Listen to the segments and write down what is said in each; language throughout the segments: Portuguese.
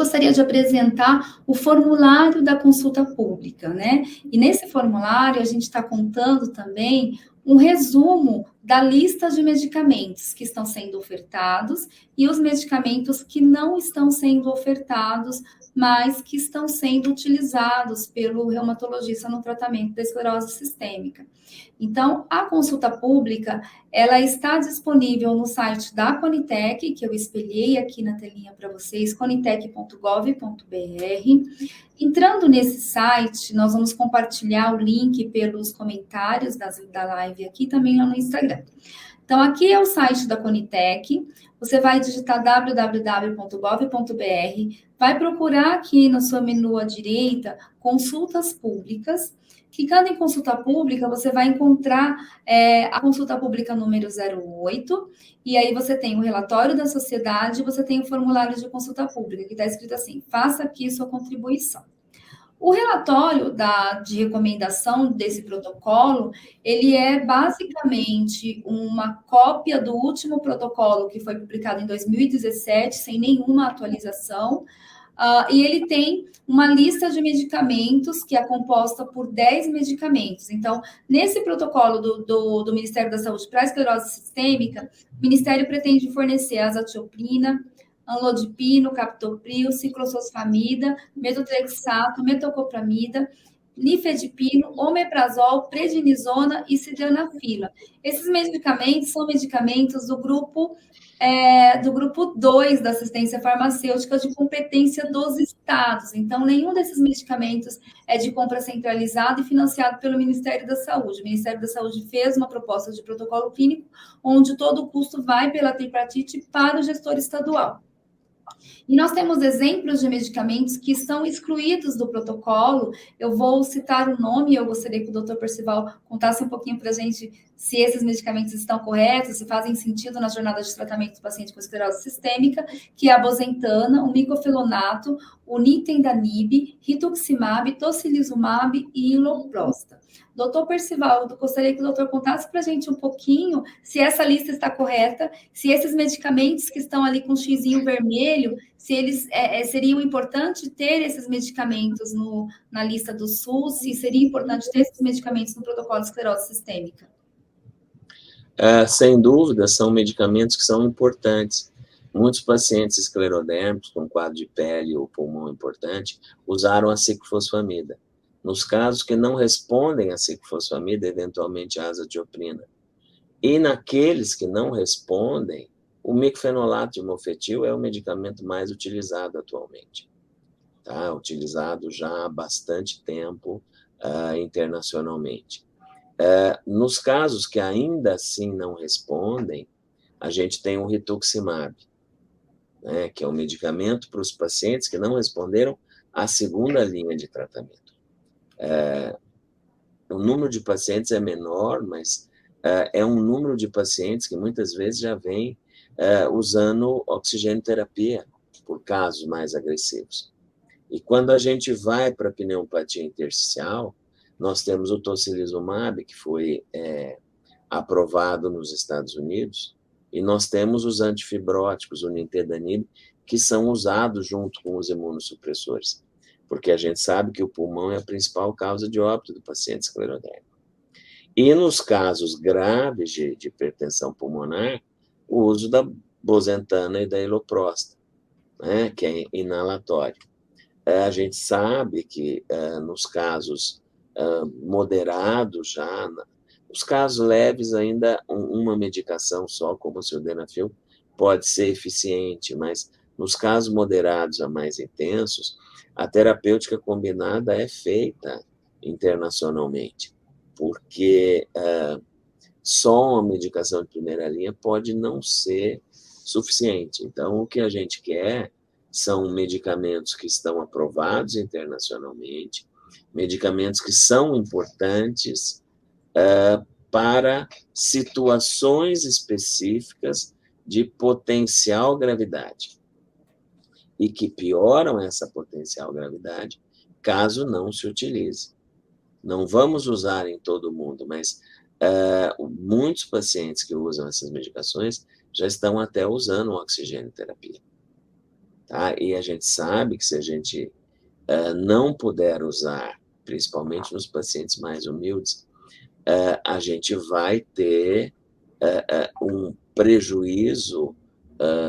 gostaria de apresentar o formulário da consulta pública, né? E nesse formulário a gente está contando também um resumo da lista de medicamentos que estão sendo ofertados e os medicamentos que não estão sendo ofertados, mas que estão sendo utilizados pelo reumatologista no tratamento da esclerose sistêmica. Então, a consulta pública, ela está disponível no site da Conitec, que eu espelhei aqui na telinha para vocês, conitec.gov.br. Entrando nesse site, nós vamos compartilhar o link pelos comentários da live aqui, também lá no Instagram. Então, aqui é o site da Conitec, você vai digitar www.gov.br, vai procurar aqui no seu menu à direita, consultas públicas. Clicando em consulta pública, você vai encontrar a consulta pública número 08, e aí você tem o relatório da sociedade, você tem o formulário de consulta pública, que está escrito assim, faça aqui sua contribuição. O relatório de recomendação desse protocolo, ele é basicamente uma cópia do último protocolo que foi publicado em 2017, sem nenhuma atualização, e ele tem uma lista de medicamentos que é composta por 10 medicamentos. Então, nesse protocolo do Ministério da Saúde para a esclerose sistêmica, o Ministério pretende fornecer azatioprina, anlodipino, captopril, ciclofosfamida, metotrexato, metoclopramida, nifedipino, omeprazol, prednisona e sildenafila. Esses medicamentos são medicamentos do grupo 2 da assistência farmacêutica de competência dos estados. Então, nenhum desses medicamentos é de compra centralizada e financiado pelo Ministério da Saúde. O Ministério da Saúde fez uma proposta de protocolo clínico, onde todo o custo vai pela tripartite para o gestor estadual. E nós temos exemplos de medicamentos que são excluídos do protocolo. Eu vou citar o nome, eu gostaria que o doutor Percival contasse um pouquinho para a gente se esses medicamentos estão corretos, se fazem sentido na jornada de tratamento do paciente com esclerose sistêmica, que é a bozentana, o micofelonato, o nintedanib, rituximab, tocilizumab e iloprosta. Doutor Percival, eu gostaria que o doutor contasse para a gente um pouquinho se essa lista está correta, se esses medicamentos que estão ali com o xizinho vermelho, se eles seriam importante ter esses medicamentos na lista do SUS, se seria importante ter esses medicamentos no protocolo de esclerose sistêmica. Sem dúvida, são medicamentos que são importantes. Muitos pacientes esclerodérmicos com quadro de pele ou pulmão importante usaram a ciclofosfamida. Nos casos que não respondem à ciclofosfamida, eventualmente a azatioprina. E naqueles que não respondem, o micfenolato de mofetil é o medicamento mais utilizado atualmente. Tá? Utilizado já há bastante tempo internacionalmente. Nos casos que ainda assim não respondem, a gente tem o rituximab, né, que é um medicamento para os pacientes que não responderam à segunda linha de tratamento. O número de pacientes é menor, mas é um número de pacientes que muitas vezes já vem usando oxigenoterapia por casos mais agressivos. E quando a gente vai para a pneumopatia intersticial, nós temos o tocilizumab, que foi aprovado nos Estados Unidos, e nós temos os antifibróticos, o nintedanib, que são usados junto com os imunossupressores, porque a gente sabe que o pulmão é a principal causa de óbito do paciente esclerodérmico. E nos casos graves de hipertensão pulmonar, o uso da bozentana e da iloprosta, né, que é inalatório. A gente sabe que nos casos moderados já, os casos leves ainda uma medicação só, como o sildenafil, pode ser eficiente, mas nos casos moderados a mais intensos, a terapêutica combinada é feita internacionalmente, porque só uma medicação de primeira linha pode não ser suficiente. Então, o que a gente quer são medicamentos que estão aprovados internacionalmente, medicamentos que são importantes para situações específicas de potencial gravidade e que pioram essa potencial gravidade caso não se utilize. Não vamos usar em todo mundo, mas muitos pacientes que usam essas medicações já estão até usando oxigenoterapia. tá? E a gente sabe que se a gente não puder usar, principalmente nos pacientes mais humildes, a gente vai ter um prejuízo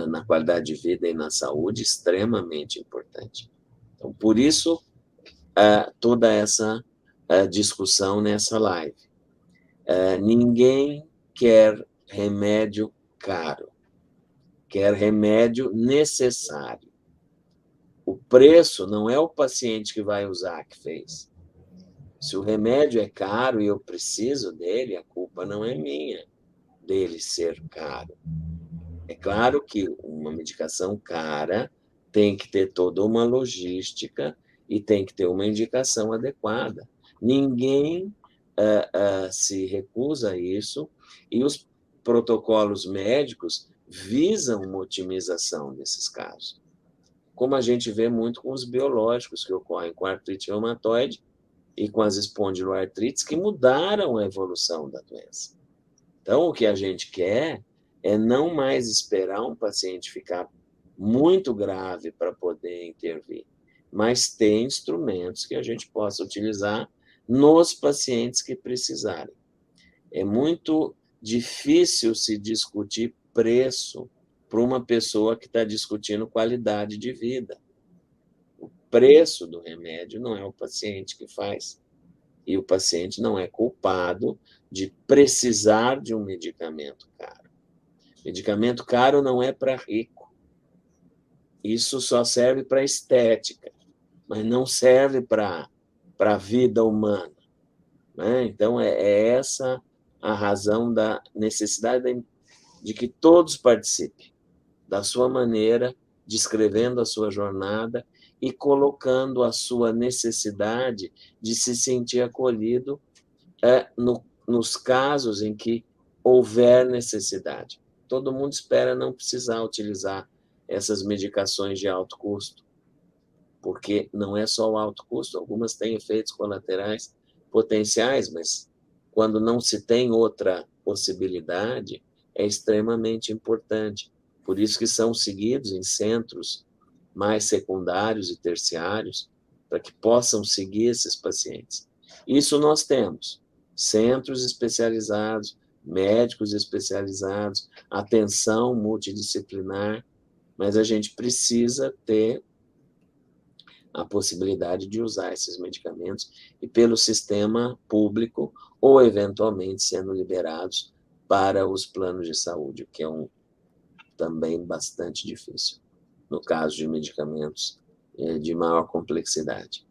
na qualidade de vida e na saúde extremamente importante. Então, por isso, toda essa discussão nessa live. Ninguém quer remédio caro, quer remédio necessário. O preço não é o paciente que vai usar que fez. Se o remédio é caro e eu preciso dele, a culpa não é minha dele ser caro. É claro que uma medicação cara tem que ter toda uma logística e tem que ter uma indicação adequada. Ninguém se recusa a isso, e os protocolos médicos visam uma otimização desses casos, como a gente vê muito com os biológicos que ocorrem com a artrite reumatoide e com as espondiloartrites, que mudaram a evolução da doença. Então, o que a gente quer é não mais esperar um paciente ficar muito grave para poder intervir, mas ter instrumentos que a gente possa utilizar nos pacientes que precisarem. É muito difícil se discutir preço para uma pessoa que está discutindo qualidade de vida. O preço do remédio não é o paciente que faz. E o paciente não é culpado de precisar de um medicamento caro. Medicamento caro não é para rico. Isso só serve para estética, mas não serve para a vida humana. Né? Então, é essa a razão da necessidade de que todos participem da sua maneira, descrevendo a sua jornada e colocando a sua necessidade de se sentir acolhido nos casos em que houver necessidade. Todo mundo espera não precisar utilizar essas medicações de alto custo, porque não é só o alto custo, algumas têm efeitos colaterais potenciais, mas quando não se tem outra possibilidade, é extremamente importante. Por isso que são seguidos em centros mais secundários e terciários, para que possam seguir esses pacientes. Isso nós temos. Centros especializados, médicos especializados, atenção multidisciplinar, mas a gente precisa ter a possibilidade de usar esses medicamentos e pelo sistema público ou, eventualmente, sendo liberados para os planos de saúde, o que é também bastante difícil, no caso de medicamentos de maior complexidade.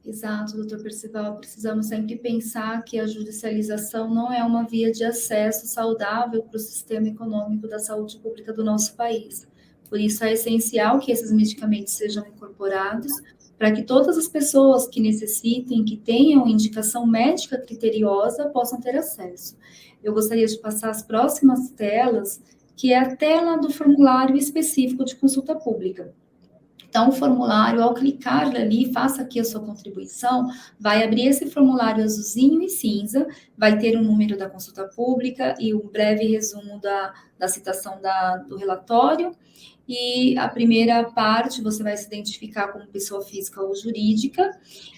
Exato, doutor Percival. Precisamos sempre pensar que a judicialização não é uma via de acesso saudável para o sistema econômico da saúde pública do nosso país. Por isso, é essencial que esses medicamentos sejam incorporados para que todas as pessoas que necessitem, que tenham indicação médica criteriosa, possam ter acesso. Eu gostaria de passar as próximas telas, que é a tela do formulário específico de consulta pública. Então, o formulário, ao clicar ali, faça aqui a sua contribuição, vai abrir esse formulário azulzinho e cinza, vai ter o número da consulta pública e um breve resumo da citação do relatório. E a primeira parte, você vai se identificar como pessoa física ou jurídica.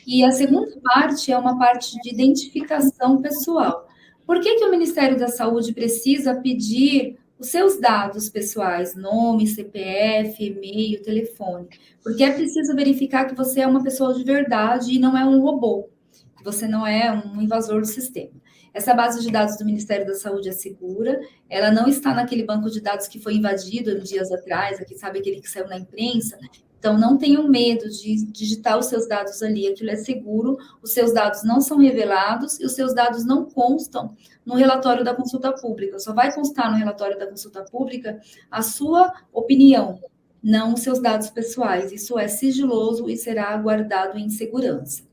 E a segunda parte é uma parte de identificação pessoal. Por que o Ministério da Saúde precisa pedir os seus dados pessoais, nome, CPF, e-mail, telefone? Porque é preciso verificar que você é uma pessoa de verdade e não é um robô, que você não é um invasor do sistema. Essa base de dados do Ministério da Saúde é segura, ela não está naquele banco de dados que foi invadido dias atrás, aqui, sabe, aquele que saiu na imprensa. Então, não tenham medo de digitar os seus dados ali, aquilo é seguro, os seus dados não são revelados e os seus dados não constam no relatório da consulta pública. Só vai constar no relatório da consulta pública a sua opinião, não os seus dados pessoais. Isso é sigiloso e será guardado em segurança.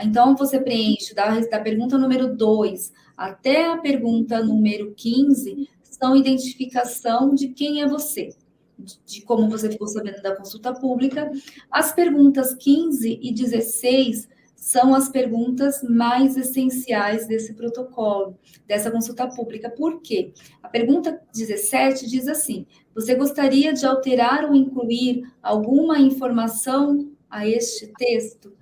Então, você preenche da pergunta número 2 até a pergunta número 15, são identificação de quem é você, de como você ficou sabendo da consulta pública. As perguntas 15 e 16 são as perguntas mais essenciais desse protocolo, dessa consulta pública. Por quê? A pergunta 17 diz assim: você gostaria de alterar ou incluir alguma informação a este texto?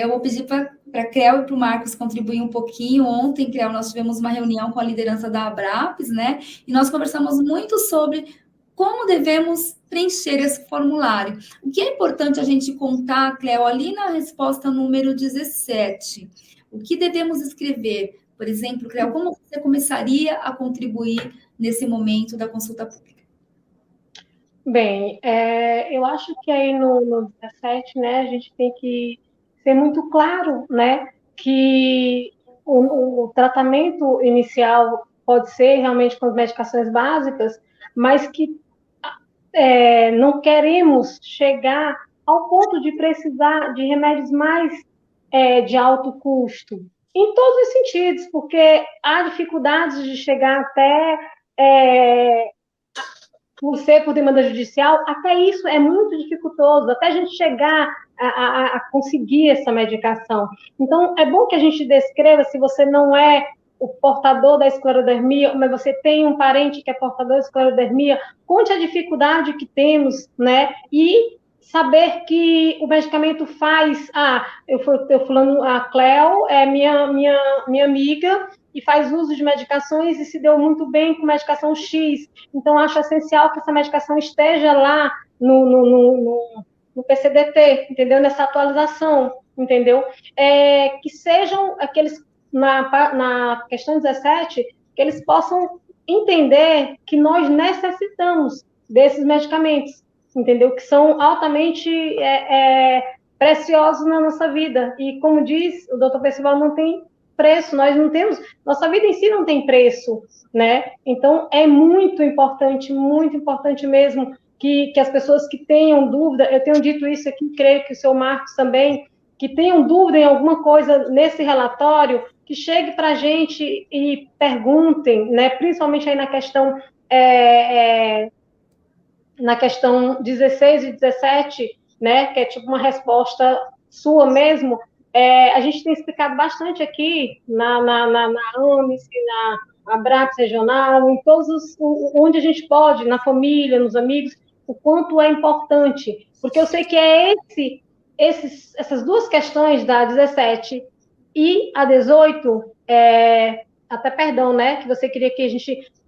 Eu vou pedir para a Creu e para o Marcos contribuir um pouquinho. Ontem, Creu, nós tivemos uma reunião com a liderança da Abrapes, né? E nós conversamos muito sobre como devemos preencher esse formulário. O que é importante a gente contar, Cleo, ali na resposta número 17? O que devemos escrever? Por exemplo, Cleo, como você começaria a contribuir nesse momento da consulta pública? Bem, eu acho que aí no 17, né, a gente tem que ser muito claro, né, que o tratamento inicial pode ser realmente com as medicações básicas, mas que não queremos chegar ao ponto de precisar de remédios mais de alto custo, em todos os sentidos, porque há dificuldades de chegar até por demanda judicial, até isso é muito dificultoso, até a gente chegar a conseguir essa medicação. Então, é bom que a gente descreva, se você não é o portador da esclerodermia, mas você tem um parente que é portador da esclerodermia, conte a dificuldade que temos, né? E saber que o medicamento faz... eu falando, a Cleo é minha amiga e faz uso de medicações e se deu muito bem com medicação X. Então, acho essencial que essa medicação esteja lá no PCDT, entendeu? Nessa atualização, entendeu? Que sejam aqueles, na questão 17, que eles possam entender que nós necessitamos desses medicamentos, entendeu? Que são altamente preciosos na nossa vida. E, como diz o Dr. Percival, não tem preço, nós não temos, nossa vida em si não tem preço, né? Então, é muito importante mesmo que as pessoas que tenham dúvida, eu tenho dito isso aqui, creio que o seu Marcos também, que tenham dúvida em alguma coisa nesse relatório, que chegue para a gente e perguntem, né? Principalmente aí na questão 16 e 17, né? Que é tipo uma resposta sua mesmo. A gente tem explicado bastante aqui na AMIS, na Abrapes Regional, em onde a gente pode, na família, nos amigos, o quanto é importante, porque eu sei que essas duas questões, da 17 e a 18, até perdão, né, que você queria que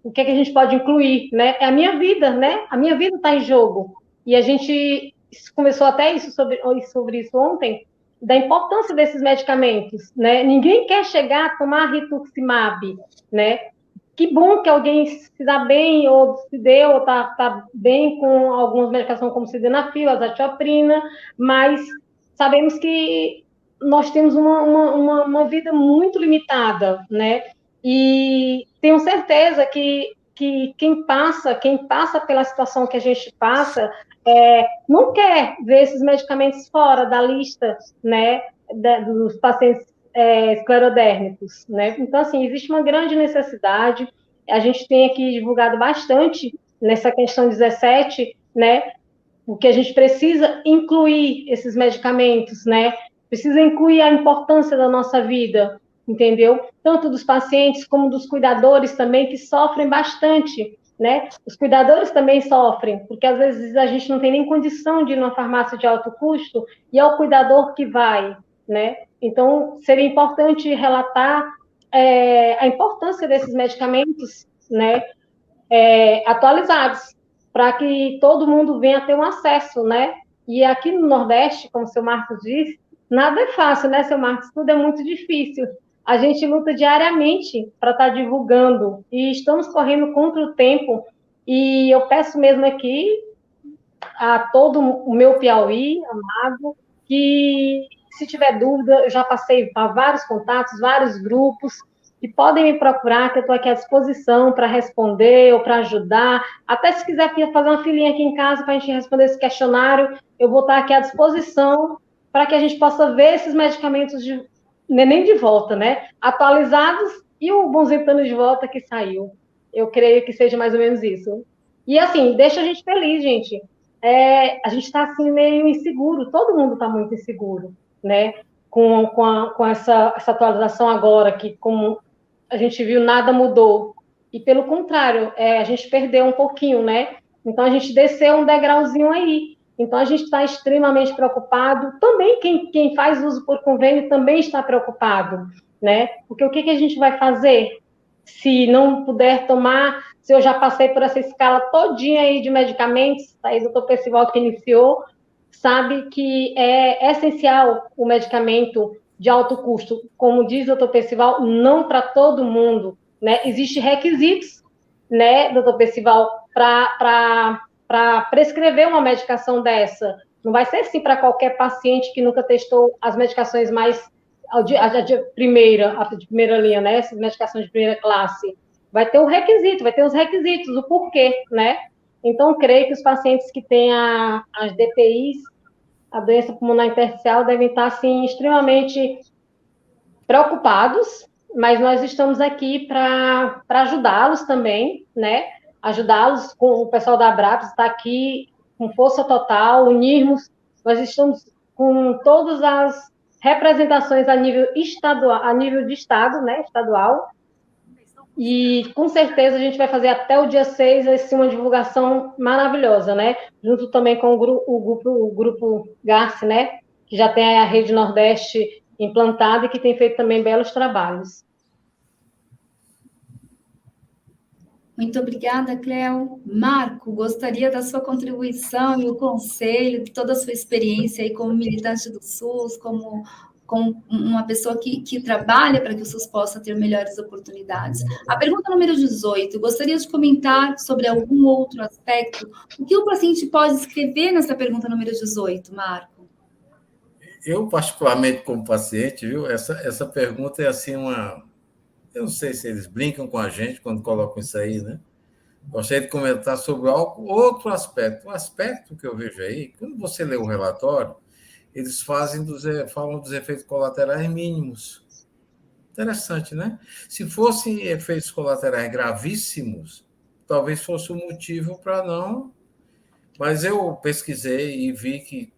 o que a gente pode incluir, né, é a minha vida, né, a minha vida está em jogo, e a gente conversou até sobre isso ontem, da importância desses medicamentos, né? Ninguém quer chegar a tomar rituximab, né? Que bom que alguém se dá bem, ou se deu, ou tá bem com algumas medicações como sildenafil, azathioprina, mas sabemos que nós temos uma vida muito limitada, né? E tenho certeza que quem passa pela situação que a gente passa, não quer ver esses medicamentos fora da lista, né, dos pacientes esclerodérmicos, né? Então, assim, existe uma grande necessidade. A gente tem aqui divulgado bastante nessa questão 17, né, porque a gente precisa incluir esses medicamentos, né? Precisa incluir a importância da nossa vida, entendeu? Tanto dos pacientes como dos cuidadores também, que sofrem bastante, né? Os cuidadores também sofrem, porque às vezes a gente não tem nem condição de ir numa farmácia de alto custo e é o cuidador que vai, né? Então, seria importante relatar a importância desses medicamentos, né? Atualizados, para que todo mundo venha ter um acesso, né? E aqui no Nordeste, como o seu Marcos disse, nada é fácil, né, seu Marcos? Tudo é muito difícil. A gente luta diariamente para estar divulgando e estamos correndo contra o tempo. E eu peço mesmo aqui a todo o meu Piauí, amado, que se tiver dúvida, eu já passei para vários contatos, vários grupos, e podem me procurar, que eu estou aqui à disposição para responder ou para ajudar. Até se quiser fazer uma filinha aqui em casa para a gente responder esse questionário, eu vou estar aqui à disposição para que a gente possa ver esses medicamentos nem de volta, né? Atualizados e o Bonzentano de volta que saiu. Eu creio que seja mais ou menos isso. E assim, deixa a gente feliz, gente. A gente está assim meio inseguro, todo mundo está muito inseguro, né? com essa atualização agora, que como a gente viu, nada mudou. E, pelo contrário, a gente perdeu um pouquinho, né? Então, a gente desceu um degrauzinho aí. Então, a gente está extremamente preocupado. Também quem faz uso por convênio também está preocupado, né? Porque o que a gente vai fazer se não puder tomar, se eu já passei por essa escala todinha aí de medicamentos, aí o doutor Percival que iniciou, sabe que é essencial o medicamento de alto custo. Como diz o doutor Percival, não para todo mundo, né? Existem requisitos, né, doutor Percival, para prescrever uma medicação dessa. Não vai ser assim para qualquer paciente que nunca testou as medicações mais de primeira linha, né? Essas medicações de primeira classe. Vai ter os requisitos, o porquê, né? Então, creio que os pacientes que têm as DPIs, a doença pulmonar intersticial, devem estar, assim, extremamente preocupados, mas nós estamos aqui para ajudá-los também, né? Ajudá-los, com o pessoal da Abrapes está aqui com força total, unirmos, nós estamos com todas as representações a nível estadual, a nível de estado, né, estadual, e com certeza a gente vai fazer até o dia 6 assim, uma divulgação maravilhosa, né, junto também com o grupo GARCE, né, que já tem a Rede Nordeste implantada e que tem feito também belos trabalhos. Muito obrigada, Cléo. Marco, gostaria da sua contribuição e o conselho, de toda a sua experiência aí como militante do SUS, como uma pessoa que trabalha para que o SUS possa ter melhores oportunidades. A pergunta número 18, gostaria de comentar sobre algum outro aspecto. O que o paciente pode escrever nessa pergunta número 18, Marco? Eu, particularmente, como paciente, viu, essa pergunta é assim uma... Eu não sei se eles brincam com a gente quando colocam isso aí, né? Gostaria de comentar sobre outro aspecto. O aspecto que eu vejo aí, quando você lê o relatório, eles falam dos efeitos colaterais mínimos. Interessante, né? Se fossem efeitos colaterais gravíssimos, talvez fosse um motivo para não... Mas eu pesquisei e vi que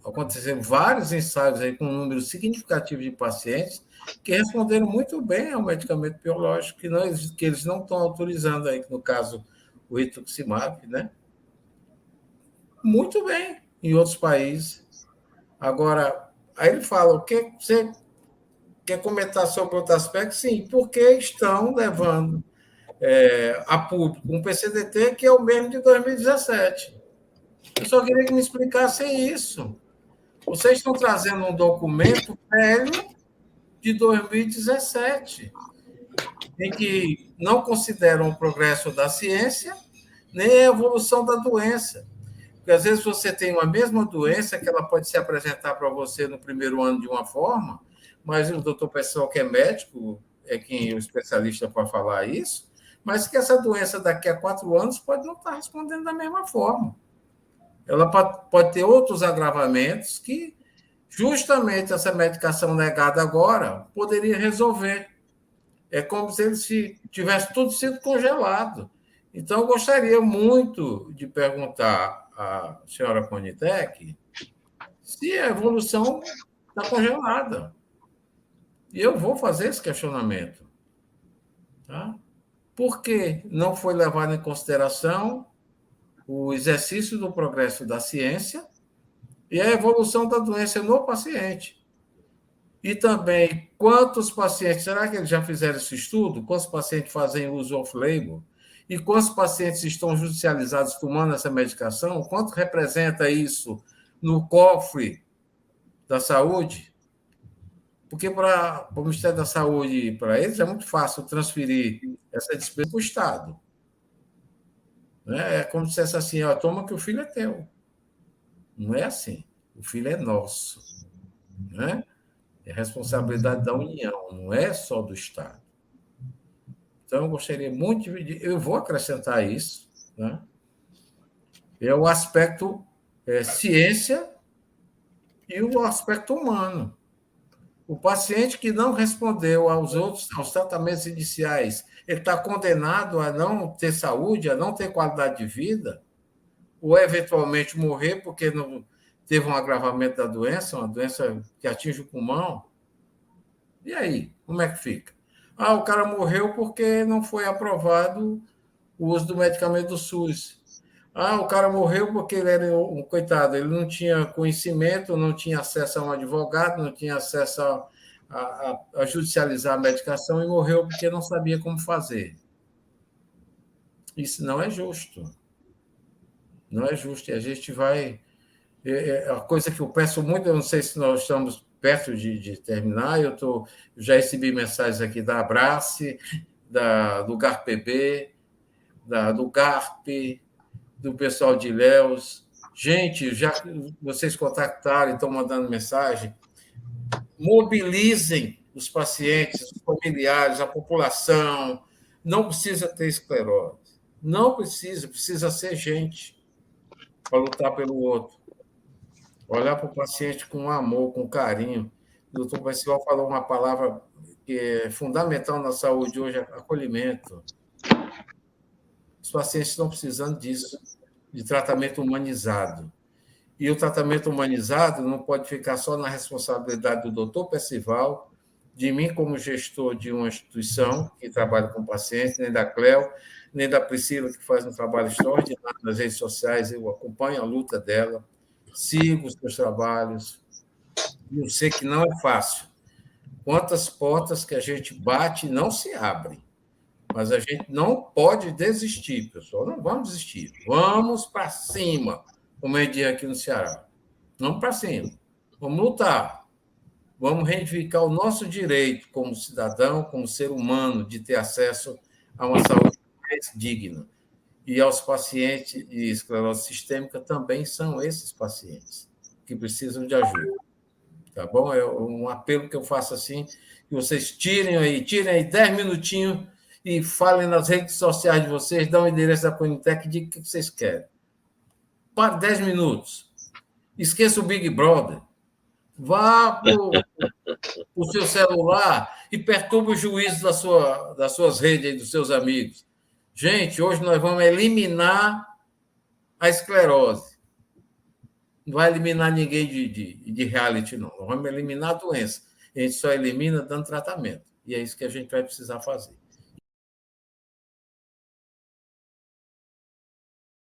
aconteceram vários ensaios aí com um número significativo de pacientes que responderam muito bem ao medicamento biológico, que eles não estão autorizando aí, no caso, o rituximab, né? Muito bem, em outros países. Agora, aí ele fala, o que você quer comentar sobre outro aspecto? Sim, porque estão levando a público um PCDT que é o mesmo de 2017. Eu só queria que me explicassem isso. Vocês estão trazendo um documento velho de 2017, em que não consideram o progresso da ciência nem a evolução da doença. Porque, às vezes, você tem uma mesma doença que ela pode se apresentar para você no primeiro ano de uma forma, mas o doutor Pessoal, que é médico, é quem é o especialista para falar isso, mas que essa doença daqui a 4 anos pode não estar respondendo da mesma forma. Ela pode ter outros agravamentos que justamente essa medicação negada agora poderia resolver. É como se eles tivesse tudo sido congelado. Então, eu gostaria muito de perguntar à senhora Conitec se a evolução está congelada. E eu vou fazer esse questionamento. Tá? Por que não foi levado em consideração o exercício do progresso da ciência e a evolução da doença no paciente? E também, quantos pacientes, será que eles já fizeram esse estudo? Quantos pacientes fazem uso off-label? E quantos pacientes estão judicializados tomando essa medicação? Quanto representa isso no cofre da saúde? Porque para o Ministério da Saúde, para eles, é muito fácil transferir essa despesa para o Estado. É como se dissesse assim, ó, toma que o filho é teu. Não é assim. O filho é nosso. Né? É responsabilidade da União, não é só do Estado. Então, eu gostaria muito de... Eu vou acrescentar isso. Né? É o aspecto ciência e o aspecto humano. O paciente que não respondeu aos tratamentos iniciais, ele está condenado a não ter saúde, a não ter qualidade de vida, ou eventualmente morrer porque não teve um agravamento da doença, uma doença que atinge o pulmão. E aí, como é que fica? Ah, o cara morreu porque não foi aprovado o uso do medicamento do SUS. Ah, o cara morreu porque ele era um coitado, ele não tinha conhecimento, não tinha acesso a um advogado, não tinha acesso a judicializar a medicação e morreu porque não sabia como fazer. Isso não é justo. Não é justo. E a gente vai. A coisa que eu peço muito, eu não sei se nós estamos perto de terminar, eu já recebi mensagens aqui da Abrace, do GARPB, do GARP, do pessoal de Ilhéus. Gente, já vocês contactaram e estão mandando mensagem, mobilizem os pacientes, os familiares, a população. Não precisa ter esclerose. Não precisa ser gente para lutar pelo outro. Olhar para o paciente com amor, com carinho. O doutor Percival falou uma palavra que é fundamental na saúde hoje, acolhimento. Os pacientes estão precisando disso, de tratamento humanizado. E o tratamento humanizado não pode ficar só na responsabilidade do doutor Percival, de mim como gestor de uma instituição que trabalha com pacientes, nem da Cléo, nem da Priscila, que faz um trabalho extraordinário nas redes sociais. Eu acompanho a luta dela, sigo os seus trabalhos. Eu sei que não é fácil. Quantas portas que a gente bate e não se abrem. Mas a gente não pode desistir, pessoal. Não vamos desistir. Vamos para cima, como é dia aqui no Ceará. Vamos para cima. Vamos lutar. Vamos reivindicar o nosso direito como cidadão, como ser humano, de ter acesso a uma saúde mais digna. E aos pacientes de esclerose sistêmica também são esses pacientes que precisam de ajuda. Tá bom? É um apelo que eu faço assim, que vocês tirem aí 10 minutinhos e falem nas redes sociais de vocês, dão o endereço da Conitec e digam o que vocês querem. Para 10 minutos. Esqueça o Big Brother. Vá para o seu celular e perturbe o juízo das suas redes, dos seus amigos. Gente, hoje nós vamos eliminar a esclerose. Não vai eliminar ninguém de reality, não. Nós vamos eliminar a doença. A gente só elimina dando tratamento. E é isso que a gente vai precisar fazer.